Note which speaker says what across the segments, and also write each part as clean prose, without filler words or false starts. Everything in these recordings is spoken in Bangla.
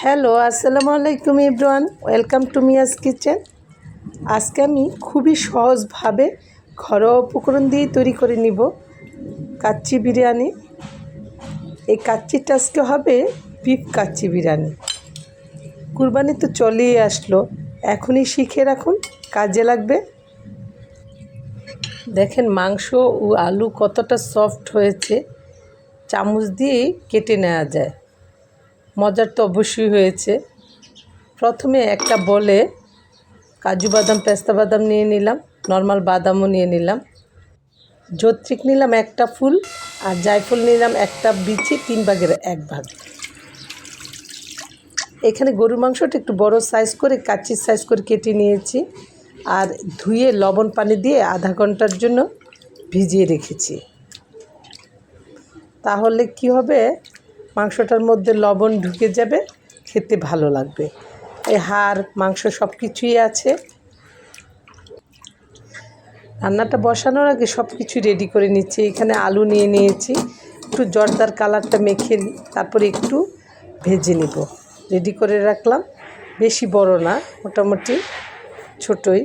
Speaker 1: হ্যালো, আসসালামু আলাইকুম এভরিওয়ান, ওয়েলকাম টু মিয়াস কিচেন। আজকে আমি খুবই সহজভাবে ঘরোয়া উপকরণ দিয়ে তৈরি করে নিব কাচ্চি বিরিয়ানি। এই কাচ্চিটা আজকে হবে বিফ কাচ্চি বিরিয়ানি। কুরবানি তো চলেই আসলো, এখনই শিখে রাখুন, কাজে লাগবে। দেখেন মাংস ও আলু কতটা সফট হয়েছে, চামচ দিয়ে কেটে নেওয়া যায়। মজার তো অবশ্যই হয়েছে। প্রথমে একটা বলে কাজু বাদাম, পেস্তা বাদাম নিয়ে নিলাম, নর্মাল বাদামও নিয়ে নিলাম, জত্রিক নিলাম একটা ফুল, আর জায়ফল নিলাম একটা বিচি 3/1 ভাগ। এখানে গরুর মাংসটা একটু বড় সাইজ করে কাচ্চির সাইজ করে কেটে নিয়েছি, আর ধুয়ে লবণ পানি দিয়ে আধা ঘন্টার জন্য ভিজিয়ে রেখেছি। তাহলে কি হবে, মাংসটার মধ্যে লবণ ঢুকে যাবে, খেতে ভালো লাগবে। এই হাড় মাংস সব কিছুই আছে। রান্নাটা বসানোর আগে সব কিছু রেডি করে নিচ্ছি। এখানে আলু নিয়ে নিয়েছি, একটু জর্দার কালারটা মেখে তারপরে একটু ভেজে নিব। রেডি করে রাখলাম, বেশি বড় না, মোটামুটি ছোটই।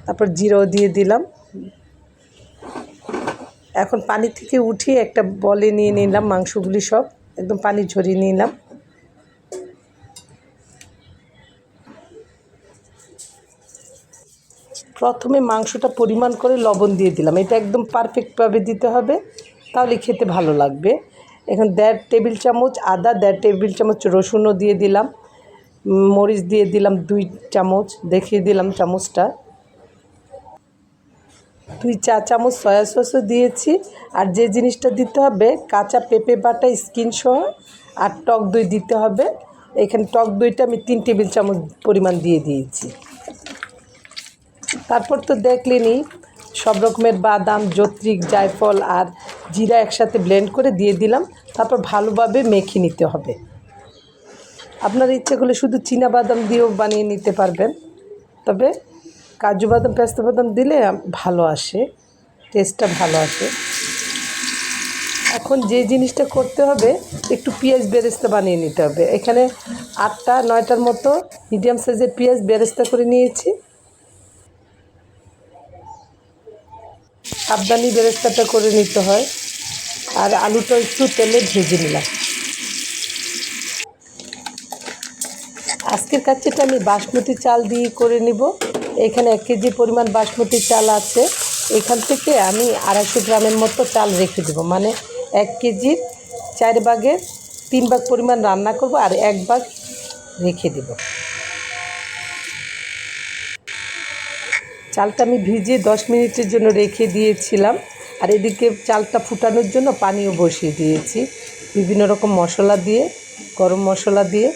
Speaker 1: তারপর জিরাও দিয়ে দিলাম। এখন পানি থেকে উঠিয়ে একটা বলে নিয়ে নিলাম, মাংসগুলি সব একদম পানি ঝরিয়ে নিলাম। প্রথমে মাংসটা পরিমাণ করে লবণ দিয়ে দিলাম, এটা একদম পারফেক্টভাবে দিতে হবে, তাহলে খেতে ভালো লাগবে। এখন 1.5 টেবিল চামচ আদা, 1.5 টেবিল চামচ রসুনও দিয়ে দিলাম, মরিচ দিয়ে দিলাম 2 চামচ, দেখিয়ে দিলাম চামচটা। 2 চা চামচ সয়া সসও দিয়েছি। আর যে জিনিসটা দিতে হবে, কাঁচা পেঁপে বাটা স্কিন সহ, আর টক দই দিতে হবে। এখানে টক দইটা আমি 3 টেবিল চামচ পরিমাণ দিয়ে দিয়েছি। তারপর তো দেখলেনই, সব রকমের বাদাম, জত্রিক, জায়ফল আর জিরা একসাথে ব্লেন্ড করে দিয়ে দিলাম। তারপর ভালোভাবে মেখে নিতে হবে। আপনার ইচ্ছে করলে শুধু চীনা বাদাম দিয়েও বানিয়ে নিতে পারবেন, তবে কাজু বাদাম, পেস্তা বাদাম দিলে ভালো আসে, টেস্টটা ভালো আসে। এখন যে জিনিসটা করতে হবে, একটু পেঁয়াজ বেরেস্তা বানিয়ে নিতে হবে। এখানে 8-9টার মতো মিডিয়াম সাইজের পেঁয়াজ বেরেস্তা করে নিয়েছি। সাবধানে বেরেস্তাটা করে নিতে হয়। আর আলুটা একটু তেলে ভেজে নিলাম। আজকের কাচ্চিটা আমি বাসমতি চাল দিয়ে করে নিব। এখানে 1 কেজি পরিমাণ বাসমতি চাল আছে। এখান থেকে আমি 250 গ্রামের মতো চাল রেখে দেব, মানে 1 কেজির 4/3 পরিমাণ রান্না করব, আর 1 ভাগ রেখে দেব। চালটা আমি ভিজিয়ে 10 মিনিটের জন্য রেখে দিয়েছিলাম। আর এদিকে চালটা ফুটানোর জন্য পানিও বসিয়ে দিয়েছি, বিভিন্ন রকম মশলা দিয়ে, গরম মশলা দিয়ে,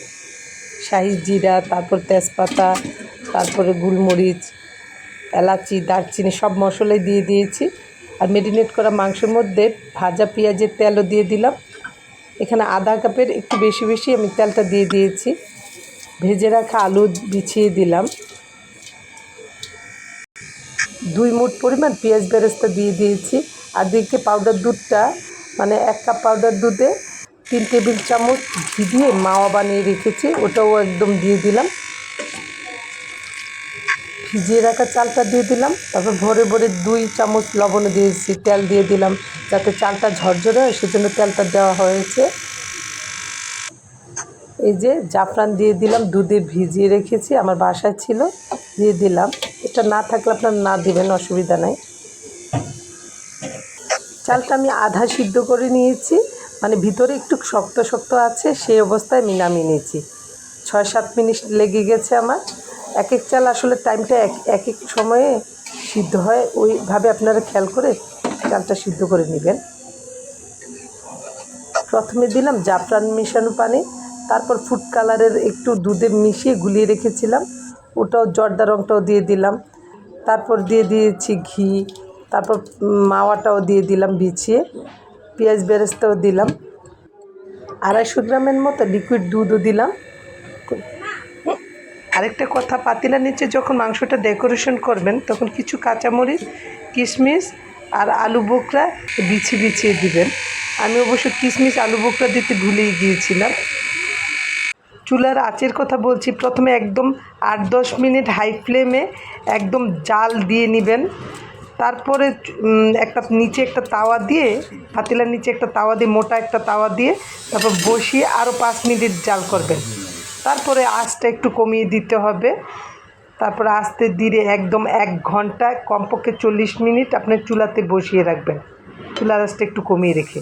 Speaker 1: শাহি জিরা, তারপর তেজপাতা, তারপরে গোলমরিচ, এলাচি, দারচিনি সব মশলাই দিয়ে দিয়েছি। আর ম্যারিনেট করা মাংসের মধ্যে ভাজা পেঁয়াজের তেলও দিয়ে দিলাম। এখানে আধা কাপের একটু বেশি বেশি আমি তেলটা দিয়ে দিয়েছি। ভেজে রাখা আলু বিছিয়ে দিলাম। 2 মুঠ পরিমাণ পেঁয়াজ বেরেস্তা দিয়ে দিয়েছি। আর দিকে পাউডার দুধটা, মানে 1 কাপ পাউডার দুধে 3 টেবিল চামচ ঘি দিয়ে মাওয়া বানিয়ে রেখেছি, ওটাও একদম দিয়ে দিলাম। ভিজিয়ে রাখা চালটা দিয়ে দিলাম। তারপর ভরে ভরে 2 চামচ লবণও দিয়েছি, তেল দিয়ে দিলাম যাতে চালটা ঝরঝরে হয়, সেজন্য তেলটা দেওয়া হয়েছে। এই যে জাফরান দিয়ে দিলাম, দুধে ভিজিয়ে রেখেছি, আমার বাসায় ছিল, দিয়ে দিলাম। এটা না থাকলে আপনারা না দিবেন, অসুবিধা নাই। চালটা আমি আধা সিদ্ধ করে নিয়েছি, মানে ভিতরে একটু শক্ত শক্ত আছে, সেই অবস্থায় আমি নামিয়ে নিয়েছি। 6-7 মিনিট লেগে গেছে আমার। এক এক চাল আসলে টাইমটা এক এক সময়ে সিদ্ধ হয়, ওইভাবে আপনারা খেয়াল করে চালটা সিদ্ধ করে নেবেন। প্রথমে দিলাম জাফরান মেশানো পানি, তারপর ফুড কালারের একটু দুধে মিশিয়ে গুলিয়ে রেখেছিলাম, ওটাও জর্দা রঙটাও দিয়ে দিলাম। তারপর দিয়ে দিয়েছি ঘি, তারপর মাওয়াটাও দিয়ে দিলাম বিছিয়ে, পেঁয়াজ বেরেস্তাও দিলাম, 250 গ্রামের মতো লিকুইড দুধও দিলাম। আরেকটা কথা, পাতিলার নিচে যখন মাংসটা ডেকোরেশন করবেন, তখন কিছু কাঁচামরিচ, কিশমিশ আর আলু বোখরা বিছিয়ে দিবেন। আমি অবশ্য কিশমিশ আলু বোখরা দিতে ভুলেই গিয়েছিলাম। চুলার আঁচের কথা বলছি, প্রথমে একদম 8-10 মিনিট হাই ফ্লেমে একদম জাল দিয়ে নেবেন। তারপরে একটা নিচে একটা তাওয়া দিয়ে, পাতিলার নিচে একটা তাওয়া দিয়ে, মোটা একটা তাওয়া দিয়ে তারপর বসিয়ে আরও 5 মিনিট জাল করবেন। তারপরে আঁচটা একটু কমিয়ে দিতে হবে। তারপরে আস্তে ধীরে একদম 1 ঘন্টা, কমপক্ষে 40 মিনিট আপনার চুলাতে বসিয়ে রাখবেন, চুলার আঁচটা একটু কমিয়ে রেখে।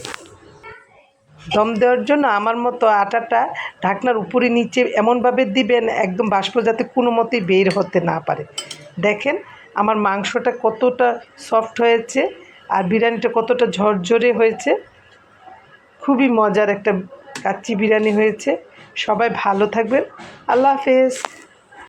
Speaker 1: দম দেওয়ার জন্য আমার মতো আটাটা ঢাকনার উপরে নিচে এমনভাবে দিবেন একদম বাষ্প যাতে কোনো মতেই বের হতে না পারে। দেখেন আমার মাংসটা কতটা সফট হয়েছে আর বিরিয়ানিটা কতটা ঝরঝরে হয়েছে। খুবই মজার একটা কাচ্চি বিরিয়ানি হয়েছে। সবাই ভালো থাকবেন। আল্লাহ হাফেজ।